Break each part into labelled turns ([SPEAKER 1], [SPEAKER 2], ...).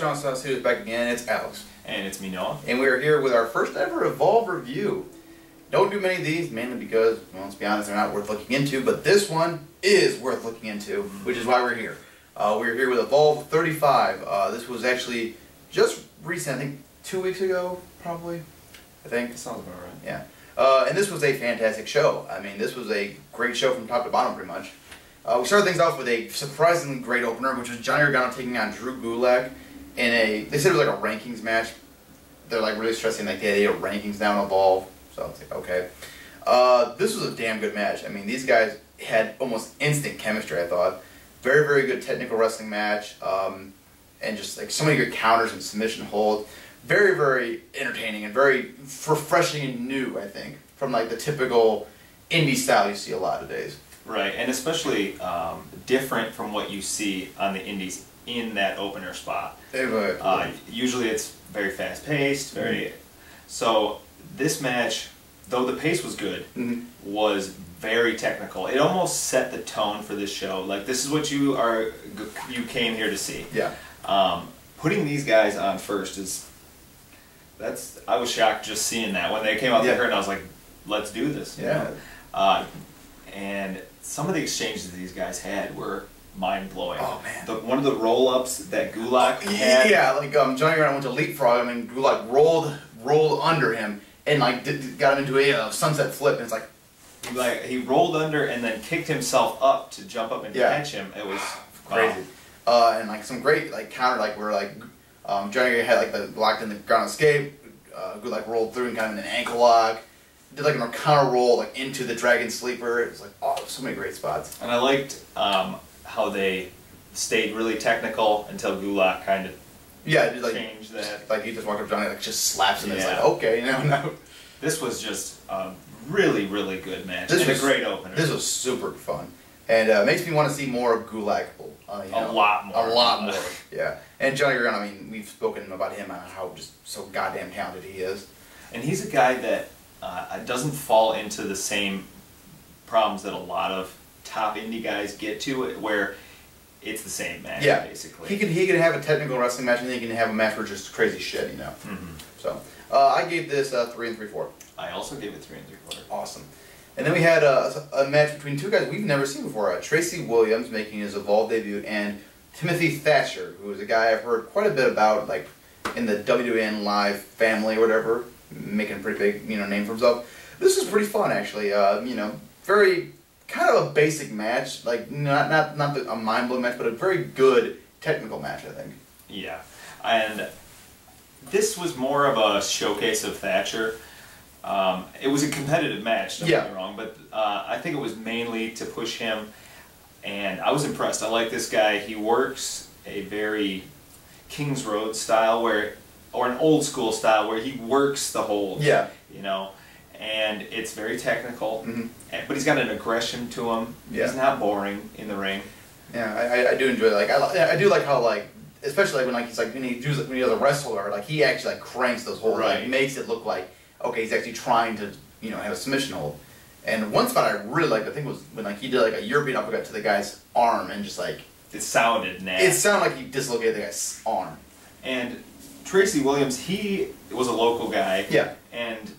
[SPEAKER 1] Strong Style Studios back again. It's Alex.
[SPEAKER 2] And it's me, Noah.
[SPEAKER 1] And we are here with our first ever Evolve review. Don't do many of these, mainly because, well, let's be honest, they're not worth looking into, but this one is worth looking into, which is why we're here. We're here with Evolve 35. This was actually just recent, I think 2 weeks ago, probably. I think.
[SPEAKER 2] That sounds about right.
[SPEAKER 1] Yeah. And this was a fantastic show. I mean, this was a great show from top to bottom, pretty much. We started things off with a surprisingly great opener, which was Johnny Gargano taking on Drew Gulak in a, they said it was like a rankings match. They're like really stressing like the idea of rankings now in Evolve. So it's like, okay. This was a damn good match. I mean, these guys had almost instant chemistry, I thought. Very, very good technical wrestling match. And just like so many good counters and submission holds. Very, very entertaining and very refreshing and new, I think, from like the typical indie style you see a lot of days.
[SPEAKER 2] Right, and especially different from what you see on the indies in that opener spot. Usually it's very fast-paced, very... So this match, though the pace was good, was very technical. It almost set the tone for this show. Like, this is what you came here to see.
[SPEAKER 1] Yeah.
[SPEAKER 2] Putting these guys on first is... I was shocked just seeing that. When they came out the curtain, I was like, let's do this.
[SPEAKER 1] Yeah.
[SPEAKER 2] And some of the exchanges these guys had were mind-blowing.
[SPEAKER 1] Oh, man.
[SPEAKER 2] One of the roll-ups that Gulak had. Yeah,
[SPEAKER 1] like Johnny Gargano went to leapfrog. I mean, Gulak rolled under him and like got him into a sunset flip. And it's like
[SPEAKER 2] he rolled under and then kicked himself up to jump up and catch him. It was
[SPEAKER 1] crazy. And like some great like counter, like where like Johnny had like the locked in the ground escape. Gulak rolled through and kind of in an ankle lock. Did like a counter roll like into the Dragon Sleeper. It was like, oh, so many great spots.
[SPEAKER 2] And I liked how they stayed really technical until Gulak kind of changed that.
[SPEAKER 1] Like he just walked up to Johnny, like just slaps him. And it's like, okay, no.
[SPEAKER 2] This was just a really, really good match. This was a great opener.
[SPEAKER 1] This was super fun, and makes me want to see more of Gulak.
[SPEAKER 2] A lot more.
[SPEAKER 1] Yeah. And Johnny Gargano, I mean, we've spoken about him on how just so goddamn talented he is.
[SPEAKER 2] And he's a guy that doesn't fall into the same problems that a lot of top indie guys get to, where it's the same match, basically.
[SPEAKER 1] He can have a technical wrestling match, and then he can have a match for just crazy shit, you know. So, I gave this 3 3/4.
[SPEAKER 2] I also gave it 3 3/4.
[SPEAKER 1] Awesome. And then we had a match between two guys we've never seen before. Tracy Williams making his Evolve debut, and Timothy Thatcher, who is a guy I've heard quite a bit about, like in the WWN Live family or whatever, making a pretty big name for himself. This is pretty fun, actually. Very kind of a basic match, like not a mind blowing match, but a very good technical match, I think.
[SPEAKER 2] Yeah, and this was more of a showcase of Thatcher. It was a competitive match, don't get me wrong, but I think it was mainly to push him, and I was impressed. I like this guy. He works a very Kings Road style, or an old school style, where he works the holds, and it's very technical, but he's got an aggression to him. He's not boring in the ring.
[SPEAKER 1] Yeah, I do enjoy it. Like I do like how especially when he does a wrestle, or like he actually cranks those holds, like makes it look like okay, he's actually trying to have a submission hold. And one spot I really liked, I think, was when he did a European uppercut to the guy's arm, and just
[SPEAKER 2] it sounded nasty.
[SPEAKER 1] It sounded like he dislocated the guy's arm.
[SPEAKER 2] And Tracy Williams, he was a local guy.
[SPEAKER 1] Yeah.
[SPEAKER 2] And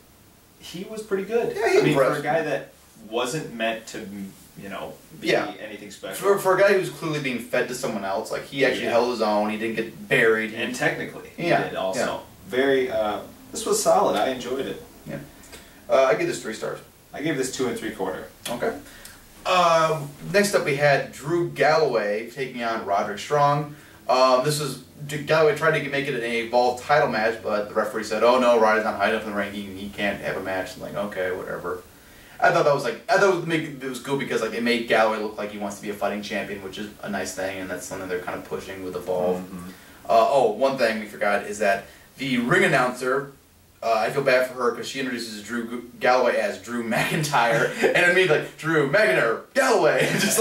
[SPEAKER 2] he was pretty good.
[SPEAKER 1] Yeah,
[SPEAKER 2] for a guy that wasn't meant to, be anything special.
[SPEAKER 1] For a guy who's clearly being fed to someone else, he actually held his own. He didn't get buried.
[SPEAKER 2] And technically, he did also. Yeah. Very. This was solid. I enjoyed it.
[SPEAKER 1] Yeah. I give this 3 stars.
[SPEAKER 2] I gave this 2 3/4.
[SPEAKER 1] Okay. Next up, we had Drew Galloway taking on Roderick Strong. Galloway tried to make it an Evolve title match, but the referee said, "Oh no, Roderick's not high enough in the ranking. He can't have a match." I'm like, okay, whatever. I thought it was good because it made Galloway look like he wants to be a fighting champion, which is a nice thing, and that's something they're kind of pushing with Evolve. One thing we forgot is that the ring announcer. I feel bad for her because she introduces Drew Galloway as Drew McIntyre, and I mean Drew McIntyre Galloway, and it's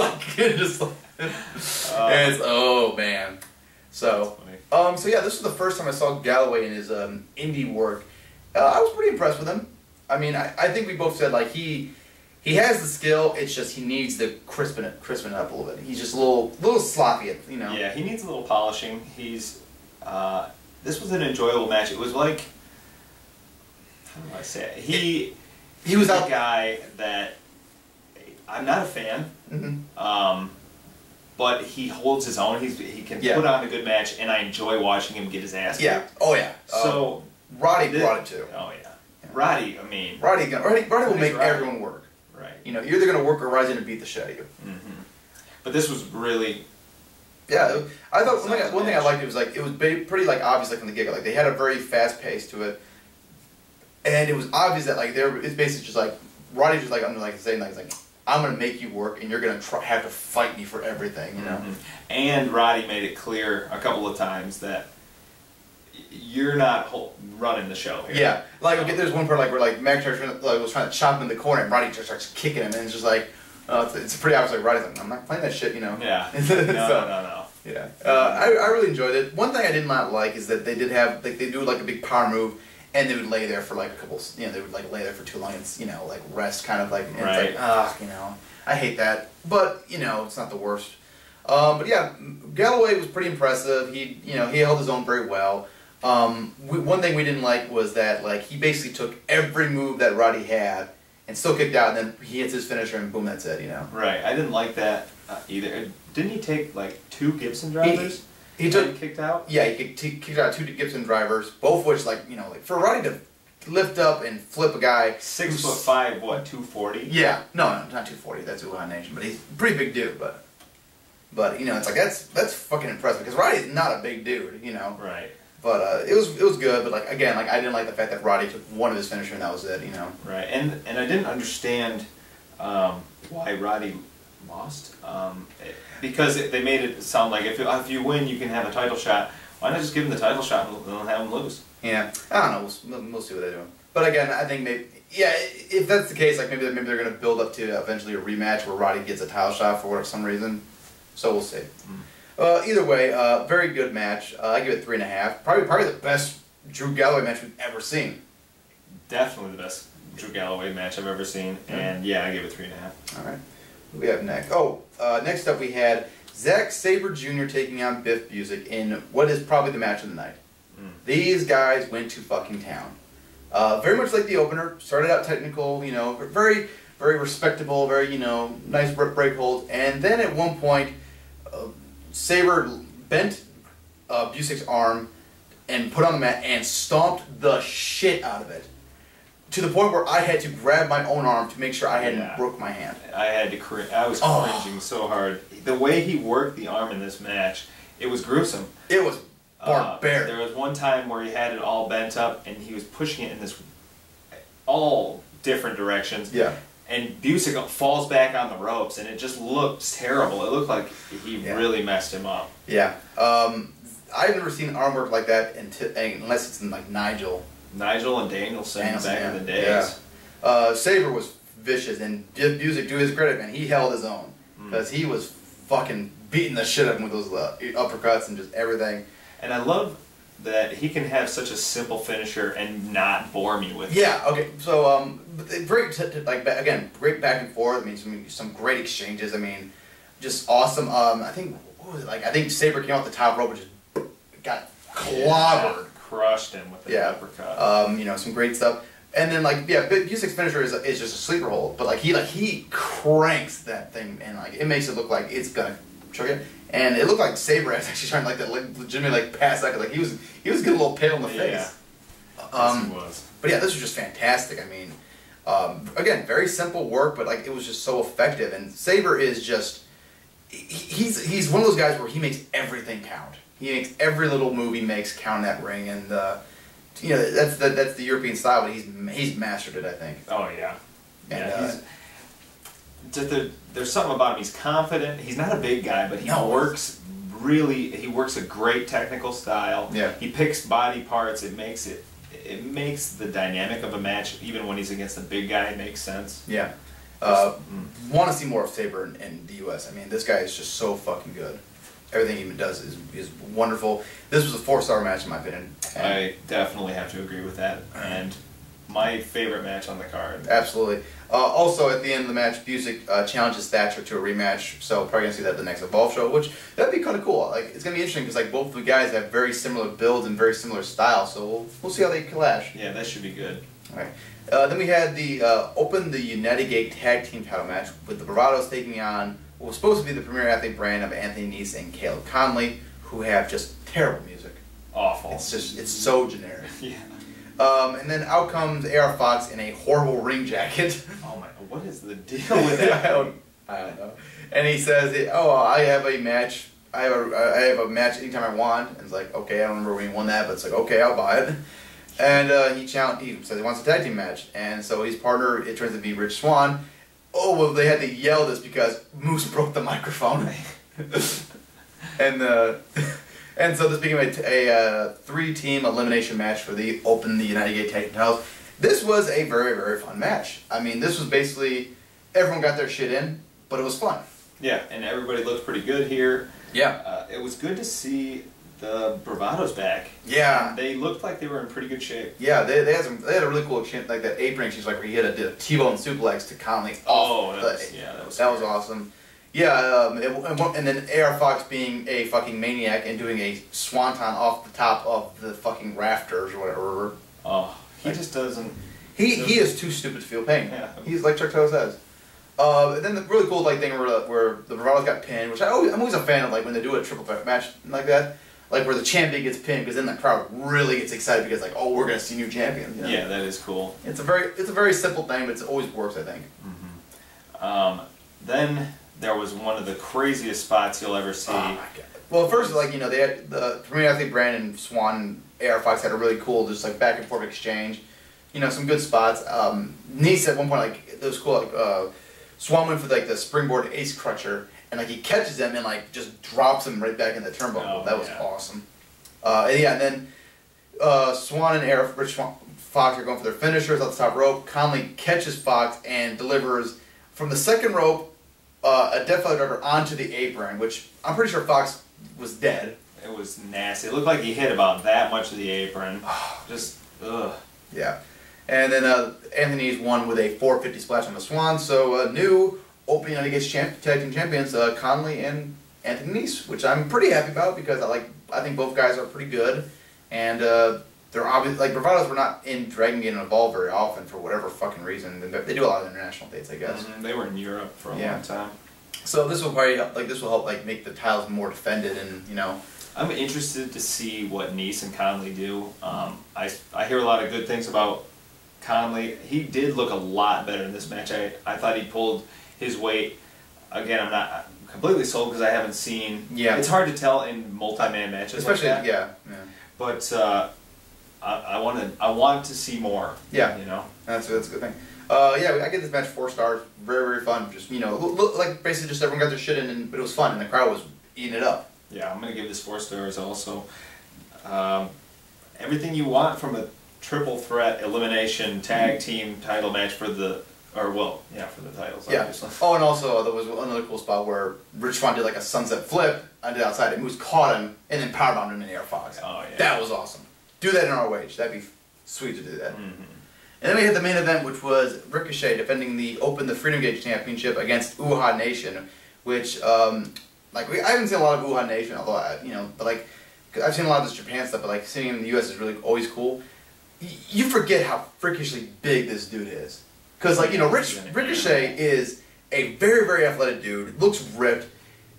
[SPEAKER 1] oh man. So yeah, this was the first time I saw Galloway in his indie work. I was pretty impressed with him. I mean, I think we both said he has the skill. It's just he needs to crispen it up a little bit. He's just a little sloppy,
[SPEAKER 2] Yeah, he needs a little polishing. This was an enjoyable match. It was like, how do I say it? He was a guy that I'm not a fan, but he holds his own. He can put on a good match, and I enjoy watching him get his ass kicked.
[SPEAKER 1] Yeah. Oh yeah.
[SPEAKER 2] So
[SPEAKER 1] Roddy brought it too.
[SPEAKER 2] Oh yeah. Roddy, I mean,
[SPEAKER 1] Roddy will make everyone work.
[SPEAKER 2] Right.
[SPEAKER 1] You know, you're either gonna work or Roddy's gonna beat the shit out of you.
[SPEAKER 2] But this was really.
[SPEAKER 1] Yeah, I thought one thing I liked, it was like, it was pretty like obvious like from the get-go, like they had a very fast pace to it, and it was obvious that like it's basically just like Roddy's just like under like saying like, I'm gonna make you work and you're gonna have to fight me for everything, you know.
[SPEAKER 2] And Roddy made it clear a couple of times that you're not running the show here.
[SPEAKER 1] Yeah, like okay, there's one part like where like McIntyre was trying to chop him in the corner and Roddy just starts kicking him and it's just like. It's pretty obvious, like Roddy's like, I'm not playing that shit, you know.
[SPEAKER 2] Yeah. No.
[SPEAKER 1] Yeah. I really enjoyed it. One thing I did not like is that they did have, like, they do like a big power move, and they would lay there for like a couple, you know, they would like lay there for too long and, you know, like rest kind of like, and it's like, you know, I hate that. But, you know, it's not the worst. But yeah, Galloway was pretty impressive. He held his own very well. One thing we didn't like was that, like, he basically took every move that Roddy had and still kicked out, and then he hits his finisher, and boom, that's it, you know.
[SPEAKER 2] Right. I didn't like that either. Didn't he take like 2 Gibson drivers?
[SPEAKER 1] He took
[SPEAKER 2] kicked out.
[SPEAKER 1] Yeah, he kicked out 2 Gibson drivers, both which, like, you know, like for Roddy to lift up and flip a guy
[SPEAKER 2] 6'5", what, 240?
[SPEAKER 1] Yeah, no, not 240. That's Uhaa Nation, but he's a pretty big dude. But you know, it's like that's fucking impressive because Roddy's not a big dude, you know.
[SPEAKER 2] Right.
[SPEAKER 1] But it was good, but like again, like I didn't like the fact that Roddy took one of his finisher and that was it, you know.
[SPEAKER 2] Right, and I didn't understand why Roddy lost, because they made it sound like if you win, you can have a title shot. Why not just give him the title shot and have him lose?
[SPEAKER 1] Yeah, I don't know. We'll see what they do. But again, I think maybe if that's the case, like maybe they're going to build up to eventually a rematch where Roddy gets a title shot for some reason. So we'll see. Either way, very good match. I give it 3.5. Probably the best Drew Galloway match we've ever seen.
[SPEAKER 2] Definitely the best Drew Galloway match I've ever seen. And yeah, I give it 3.5.
[SPEAKER 1] All right. What do we have next? Next up we had Zack Sabre Jr. taking on Biff Busick in what is probably the match of the night. These guys went to fucking town. Very much like the opener. Started out technical, you know, very, very respectable, very, you know, nice break holds. And then at one point, Sabre bent Busick's arm and put on the mat and stomped the shit out of it. To the point where I had to grab my own arm to make sure I hadn't broke my hand.
[SPEAKER 2] I was cringing so hard. The way he worked the arm in this match, it was gruesome.
[SPEAKER 1] It was barbaric.
[SPEAKER 2] There was one time where he had it all bent up and he was pushing it in this all different directions.
[SPEAKER 1] Yeah.
[SPEAKER 2] And Busick falls back on the ropes, and it just looks terrible. It looked like he really messed him up. Yeah.
[SPEAKER 1] I've never seen arm work like that unless it's in like Nigel
[SPEAKER 2] and Danielson back in the days.
[SPEAKER 1] Yeah. Sabre was vicious, and Busick, to his credit, man, he held his own because he was fucking beating the shit out of him with those uppercuts and just everything.
[SPEAKER 2] And I love that he can have such a simple finisher and not bore me with it.
[SPEAKER 1] Yeah, okay. So, great, like, again, great back and forth. I mean, some great exchanges. I mean, just awesome. I think, what was it? Like, I think Sabre came off the top rope and just got clobbered.
[SPEAKER 2] Crushed him with the uppercut.
[SPEAKER 1] You know, some great stuff. And then, like, Busick's finisher is just a sleeper hold. But, like, he cranks that thing and, like, it makes it look like it's gonna choke it. And it looked like Sabre was actually trying to legitimately pass out. Like he was getting a little pale in the face.
[SPEAKER 2] Yes, he was.
[SPEAKER 1] But yeah, this was just fantastic. I mean, again, very simple work, but like it was just so effective. And Sabre is just he's one of those guys where he makes everything count. He makes every little move he makes count in that ring, and you know that's the European style. But he's mastered it, I think.
[SPEAKER 2] Oh yeah. And, there's something about him. He's confident. He's not a big guy, but he works a great technical style.
[SPEAKER 1] Yeah.
[SPEAKER 2] He picks body parts. It makes the dynamic of a match, even when he's against a big guy, makes sense.
[SPEAKER 1] Yeah. Want to see more of Sabre in the U.S. I mean, this guy is just so fucking good. Everything he does is wonderful. This was a 4-star match in my opinion.
[SPEAKER 2] I definitely have to agree with that. And my favorite match on the card.
[SPEAKER 1] Absolutely. Also, at the end of the match, Busick challenges Thatcher to a rematch, so probably gonna see that at the next Evolve show, which that'd be kind of cool. Like, it's gonna be interesting because like both of the guys have very similar builds and very similar styles, so we'll see how they clash.
[SPEAKER 2] Yeah, that should be good.
[SPEAKER 1] All right. Then we had the Open the United Gate Tag Team title match with the Bravados taking on what was supposed to be the premier athlete brand of Anthony Nese and Caleb Konley, who have just terrible music.
[SPEAKER 2] Awful.
[SPEAKER 1] It's so generic.
[SPEAKER 2] Yeah.
[SPEAKER 1] And then out comes AR Fox in a horrible ring jacket.
[SPEAKER 2] Oh my! What is the deal with that?
[SPEAKER 1] I don't know. And he says, "Oh, I have a match. I have a match anytime I want." And it's like, okay, I don't remember when he won that, but it's like, okay, I'll buy it. And he says he wants a tag team match, and so his partner, it turns to be Rich Swann. Oh, well, they had to yell this because Moose broke the microphone. And so this became a three-team elimination match for the Open the United Gate Tag Team titles. This was a very, very fun match. I mean, this was basically, everyone got their shit in, but it was fun.
[SPEAKER 2] Yeah, and everybody looked pretty good here.
[SPEAKER 1] Yeah.
[SPEAKER 2] It was good to see the Bravados back.
[SPEAKER 1] Yeah.
[SPEAKER 2] They looked like they were in pretty good shape.
[SPEAKER 1] Yeah, they had a really cool exchange, like that apron exchange, like where he did a T-bone suplex to Konley.
[SPEAKER 2] Oh, that was
[SPEAKER 1] awesome. Yeah, and then AR Fox being a fucking maniac and doing a swanton off the top of the fucking rafters or whatever.
[SPEAKER 2] Oh, he just doesn't.
[SPEAKER 1] He is too stupid to feel pain.
[SPEAKER 2] Yeah.
[SPEAKER 1] He's like Chuck Taylor says. And then the really cool like thing where the Bravados got pinned, which I'm always a fan of, like when they do a triple threat match like that, like where the champion gets pinned, because then the crowd really gets excited because like, oh, we're gonna see new champions. You know?
[SPEAKER 2] Yeah, that is cool.
[SPEAKER 1] It's a very simple thing, but it always works, I think.
[SPEAKER 2] Mm-hmm. Then there was one of the craziest spots you'll ever see.
[SPEAKER 1] Oh my god! Well, first, like, you know, they had the Premier Athlete brand and Swann and AR Fox had a really cool, just like back and forth exchange. You know, some good spots. Nese at one point, like, it was cool. Like, Swann went for like the springboard ace crutcher, and like he catches him and like just drops him right back in the turnbuckle. That was awesome. And then Swann and Rich Fox are going for their finishers at the top rope. Konley catches Fox and delivers from the second rope a Death Valley driver onto the apron, which I'm pretty sure Fox was dead.
[SPEAKER 2] It was nasty. It looked like he hit about that much of the apron. Just, ugh.
[SPEAKER 1] Yeah. And then Anthony's won with a 450 splash on the Swann. So new Open United Gate Tag Team Champions, Konley and Anthony Nese, which I'm pretty happy about because I think both guys are pretty good. And they're obviously, like, Bravados were not in Dragon Gate and Evolve very often for whatever fucking reason. They do a lot of international dates, I guess.
[SPEAKER 2] They were in Europe for a long time.
[SPEAKER 1] So this will probably help, like make the titles more defended, and you know.
[SPEAKER 2] I'm interested to see what Nese and Konley do. I hear a lot of good things about Konley. He did look a lot better in this match. I thought he pulled his weight. Again, I'm not completely sold because I haven't seen. Yeah. It's hard to tell in multi-man matches,
[SPEAKER 1] especially
[SPEAKER 2] like that.
[SPEAKER 1] Yeah.
[SPEAKER 2] But I want to see more.
[SPEAKER 1] Yeah.
[SPEAKER 2] You know.
[SPEAKER 1] That's a good thing. I give this match 4 stars. Very, very fun. Just, you know, like basically just everyone got their shit in, but it was fun, and the crowd was eating it up.
[SPEAKER 2] Yeah, I'm gonna give this 4 stars also. Everything you want from a triple threat elimination tag team title match for the titles. Obviously.
[SPEAKER 1] Oh, and also there was another cool spot where Rich Swann did like a sunset flip on the outside, and Moose caught him and then powerbombed him in AR Fox.
[SPEAKER 2] Oh yeah.
[SPEAKER 1] That was awesome. Do that in ROH. That'd be sweet to do that. And then we had the main event, which was Ricochet defending the Freedom Gate Championship against Uhaa Nation, which, I haven't seen a lot of Uhaa Nation, although, I've seen a lot of this Japan stuff, but, like, seeing him in the U.S. is really always cool. You forget how freakishly big this dude is. Because, like, you know, Ricochet is a very, very athletic dude, looks ripped.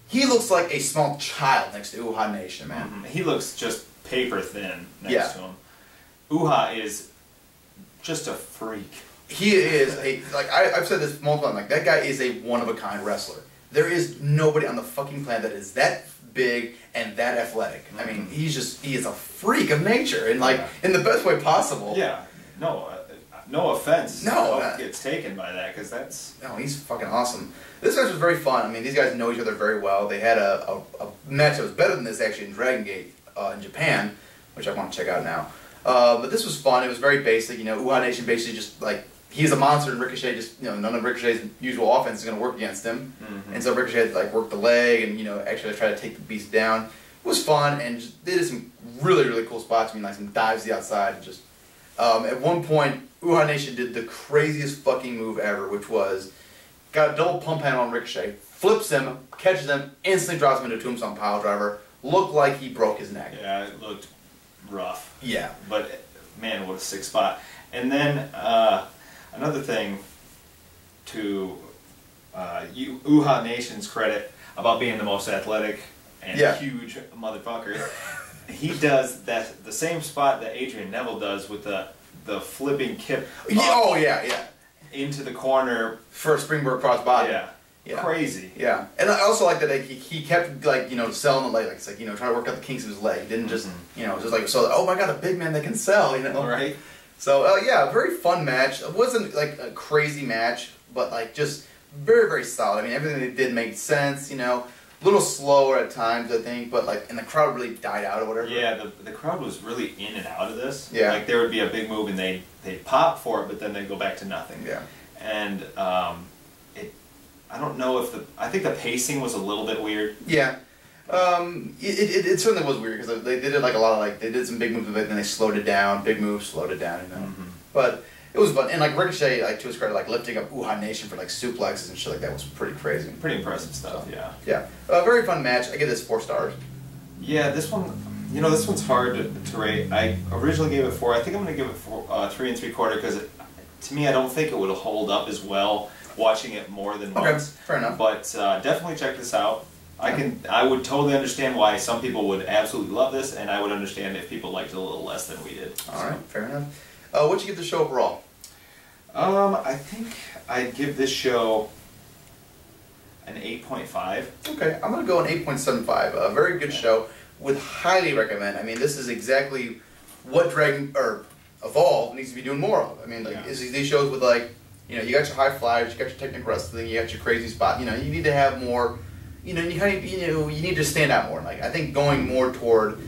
[SPEAKER 1] He looks like a small child next to Uhaa Nation, man.
[SPEAKER 2] He looks just paper thin next to him. Uhaa is just a freak.
[SPEAKER 1] He is I've said this multiple times, like, that guy is a one-of-a-kind wrestler. There is nobody on the fucking planet that is that big and that athletic. I mean, he is a freak of nature, and in the best way possible.
[SPEAKER 2] Yeah. No offense.
[SPEAKER 1] No.
[SPEAKER 2] Gets taken by that, because that's...
[SPEAKER 1] No, he's fucking awesome. This match was very fun. I mean, these guys know each other very well. They had a match that was better than this, actually, in Dragon Gate in Japan, which I want to check out now. But this was fun. It was very basic. You know, Uhaa Nation basically just, like, he's a monster, and Ricochet just, you know, none of Ricochet's usual offense is going to work against him. And so Ricochet had to, like, work the leg and, you know, actually try to take the beast down. It was fun, and they did some really, really cool spots. I mean, like, some dives to the outside. And just, At one point, Uhaa Nation did the craziest fucking move ever, which was got a double pump handle on Ricochet, flips him, catches him, instantly drops him into a tombstone pile driver. Looked like he broke his neck.
[SPEAKER 2] Yeah, it looked rough.
[SPEAKER 1] Yeah.
[SPEAKER 2] But, man, what a sick spot. And then, another thing to Uhaa Nation's credit about being the most athletic and huge motherfucker, he does the same spot that Adrian Neville does with the flipping kip.
[SPEAKER 1] Yeah.
[SPEAKER 2] Into the corner
[SPEAKER 1] for a springboard crossbody.
[SPEAKER 2] Yeah. Crazy.
[SPEAKER 1] Yeah. And I also like that he kept selling the leg, like it's like trying to work out the kinks of his leg. He didn't just just like oh my god, a big man that can sell,
[SPEAKER 2] Right.
[SPEAKER 1] So yeah, very fun match. It wasn't like a crazy match, but like just very, very solid. I mean, everything they did made sense, A little slower at times, I think, but like, and the crowd really died out or whatever.
[SPEAKER 2] Yeah, the crowd was really in and out of this.
[SPEAKER 1] Yeah.
[SPEAKER 2] Like there would be a big move and they'd pop for it, but then they'd go back to nothing.
[SPEAKER 1] Yeah.
[SPEAKER 2] And I don't know if I think the pacing was a little bit weird.
[SPEAKER 1] Yeah. It certainly was weird because they did like a lot of they did some big moves with it, and then they slowed it down. Big moves, slowed it down, But it was fun, and like Ricochet, to his credit, like lifting up Uhaa Nation for like suplexes and shit like that was pretty crazy.
[SPEAKER 2] Pretty impressive stuff, yeah.
[SPEAKER 1] Yeah, very fun match. I give this 4 stars.
[SPEAKER 2] Yeah, this one, this one's hard to rate. I originally gave it 4. I think I'm going to give it 3 3/4 because to me, I don't think it would hold up as well watching it more than once.
[SPEAKER 1] Fair enough.
[SPEAKER 2] But definitely check this out. I would totally understand why some people would absolutely love this, and I would understand if people liked it a little less than we did.
[SPEAKER 1] All right, fair enough. What'd you give the show overall?
[SPEAKER 2] I think I'd give this show an 8.5.
[SPEAKER 1] Okay, I'm gonna go an 8.75. A very good show. Would highly recommend. I mean, this is exactly what Evolve needs to be doing more of. I mean, like these shows with you got your high flyers, you got your technical wrestling, you got your crazy spot. You need to have more. You need to stand out more. Like I think going more toward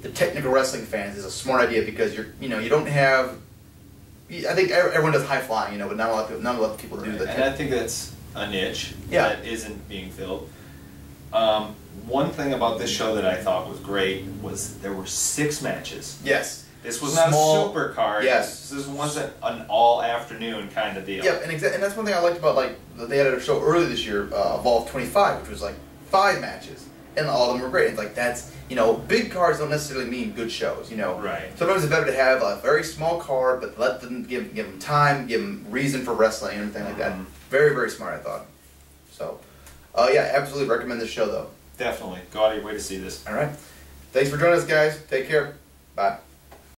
[SPEAKER 1] the technical wrestling fans is a smart idea because you don't have. I think everyone does high flying, but not a lot of people do that.
[SPEAKER 2] And I think that's a niche that isn't being filled. One thing about this show that I thought was great was there were 6 matches.
[SPEAKER 1] Yes.
[SPEAKER 2] This was not a super card.
[SPEAKER 1] Yes.
[SPEAKER 2] This wasn't an all-afternoon kind of deal.
[SPEAKER 1] Yep, and that's one thing I liked about they had a show early this year, Evolve 25, which was like 5 matches, and all of them were great. It's like that's big cards don't necessarily mean good shows.
[SPEAKER 2] Right.
[SPEAKER 1] Sometimes it's better to have a very small card, but let them give them time, give them reason for wrestling and everything like that. Very, very smart, I thought. So, yeah, absolutely recommend this show though.
[SPEAKER 2] Definitely. Go out of your way to see this.
[SPEAKER 1] All right. Thanks for joining us, guys. Take care. Bye.